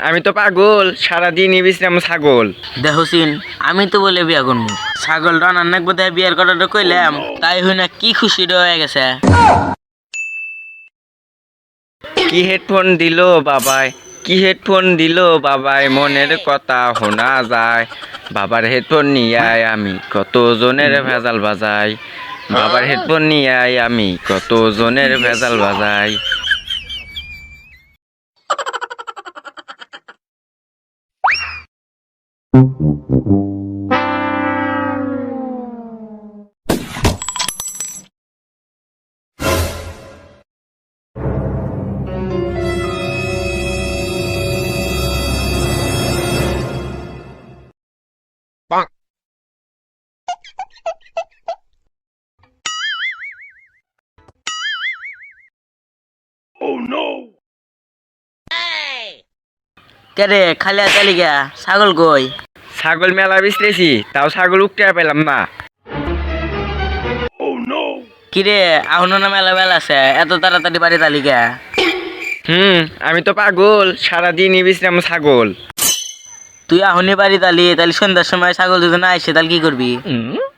আমি তো পাগল, সারাদিনই বিশ্রাম ছাগল। দেখছিন আমি তো বলে বিয়া করবো, ছাগল রান্নার নাক বোধ বিয়ার কথাটা কইলাম, তাই হই না কি খুশি হয়ে গেছে। কি হেডফোন দিল বাবাই, কি হেডফোন দিল বাবাই, মনের কথা শোনা যায়। বাবার হেডফোন নিয়ে আমি কত জনের ভেজাল বাজাই। বাবার হেডফোন নিয়ে আমি কত জনের ভেজাল বাজাই। কে রে খালি চালি গা, ছাগল কই? ছাগল মেলা বিশ্রেছি, তাও ছাগল উঠতে পেলাম না। কিরে আহনো না মেলা বেলা আছে, এত তাড়াতাড়ি বাড়ি তালিকা? আমি তো পাগল, সারাদিনই বিশ্রাম ছাগল। তুই আহনি বাড়ি তালি, তাহলে সন্ধ্যার সময় ছাগল যদি না আসে তাহলে কি করবি?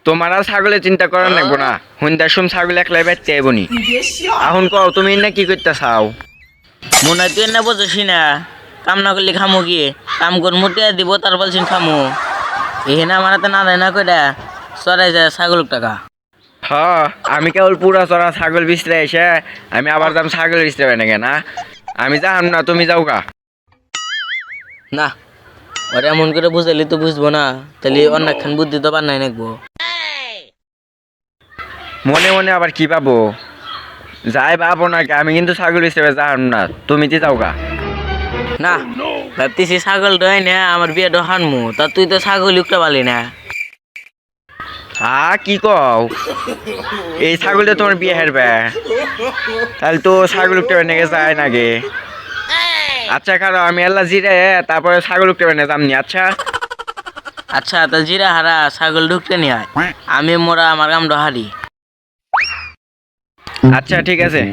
তোমার আর ছাগলের চিন্তা করার লাগবো না, সন্ধ্যার সময় ছাগল একলাই বেচতে আইবনি। এখন কও তুমি না কি করতে চাও? মনে হয় তুই না বুঝছি না, কাম না করলে খামো কি? কাম কর মুটে দিব তার বলছিন খামো। এখানে আমার হাতে না দেয় না কইটা চড়াই যায় ছাগল টাকা। আমি কেবল পুরা চড়া ছাগল বিচরে এসে আমি আবার যাম ছাগল বিচরে পাই নাকি না? আমি যাম না, তুমি যাও গা। না ওরা এমন করে বুঝাইলে তো বুঝবো না, তাহলে অনেকক্ষণ বুদ্ধি তো বানাই নাকবো। মনে মনে আবার কি পাবো? যাই পাবো নাকি, আমি কিন্তু ছাগল হিসেবে যাম না, তুমি তো যাও গা। না ভাবতেছি ছাগল ডয় না আমার বিয়েটা হানমু, তা তুই তো ছাগল উঠতে পারলি না। কি কও? এই ছাগলটা তোমার বিয়ে হারবে, তাহলে তো ছাগল উঠতে পারে নাকি যায় নাকি? আচ্ছা খারাপ, আমি আল্লাহ জিরে তারপরে ছাগল উঠতে পারে না যামনি। আচ্ছা আচ্ছা তা জিরা হারা ছাগল ঢুকতে নিয়ে আয়, আমি মোরা আমার কামটা হারি। আচ্ছা ঠিক আছে।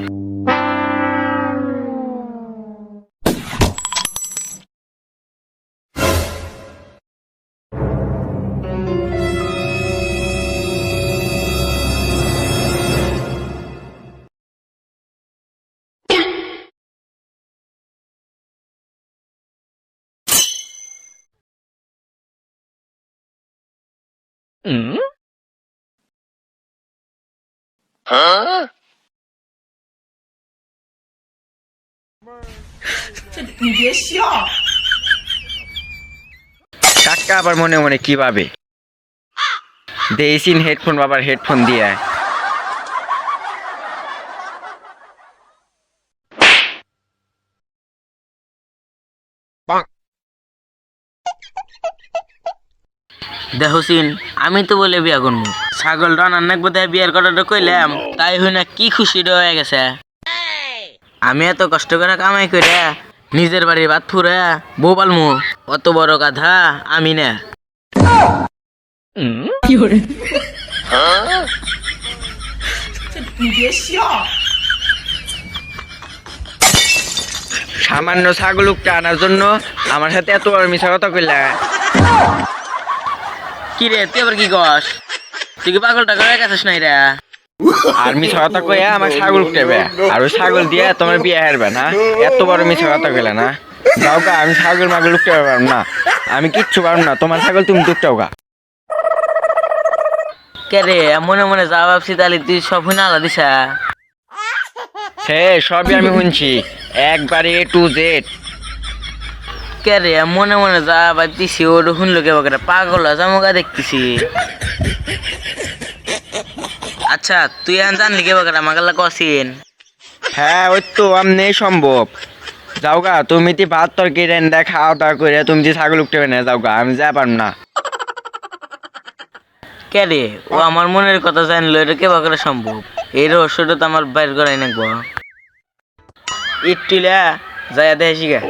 কাকা আবার মনে মনে কি ভাবে? দেইসিন হেডফোন বাবার হেডফোন দিয়ে। দেখছিন আমি তো বলে বিয়া করবো, ছাগল রান্নার নাক বোধ বিয়ার কথাটা কইলাম, তাই হই না কি খুশি হয়ে গেছে। আমি এত কষ্ট করে কামাই করে নিজের বাড়ির ভাত ফুরে বউ পালমু, অত বড় গাধা আমি না। সামান্য ছাগল উঠতে আনার জন্য আমার সাথে এত বড় মিছা কথা কইলা? কি রে তুই আবার কি কস? তুই কি পাগল টাগল হয়ে গেছিস নাই রে? আর মিছা কথা কইয়া আমার ছাগল উঠতেবে, আর ওই ছাগল দিয়ে তোমার বিয়ে হারবে না? এত বড় মিছা কথা কইলা না? যাও গা, আমি ছাগল মাগল উঠতে পারবো না, আমি কিচ্ছু পারবো না। তোমার ছাগল তুমি উঠতেও গা। কে রে মনে মনে যা ভাবছি তাহলে তুই সব শুনে আলাদা দিছা? সবই আমি শুনছি, একবারে A to Z। কে রে মনে মনে যা ভাবতেছি ওটা শুনলো কে বাকে পাগল জামুকা দেখতেছি। আচ্ছা তুই এখন জানলি কে বাকে আমাকে কসিন? ওই তো আমনে সম্ভব। যাও গা, তুমি তি ভাত তরকারি রান্না খাওয়া দাওয়া করে তুমি যে ছাগল উঠতে না, যাও গা, আমি যা পারব না। কে রে ও আমার মনের কথা জানলো, এটা কে বাকে সম্ভব? এই রহস্যটা তো আমার বাইর করাই নাকবো। ইট্টিলা যায় দেখি গা।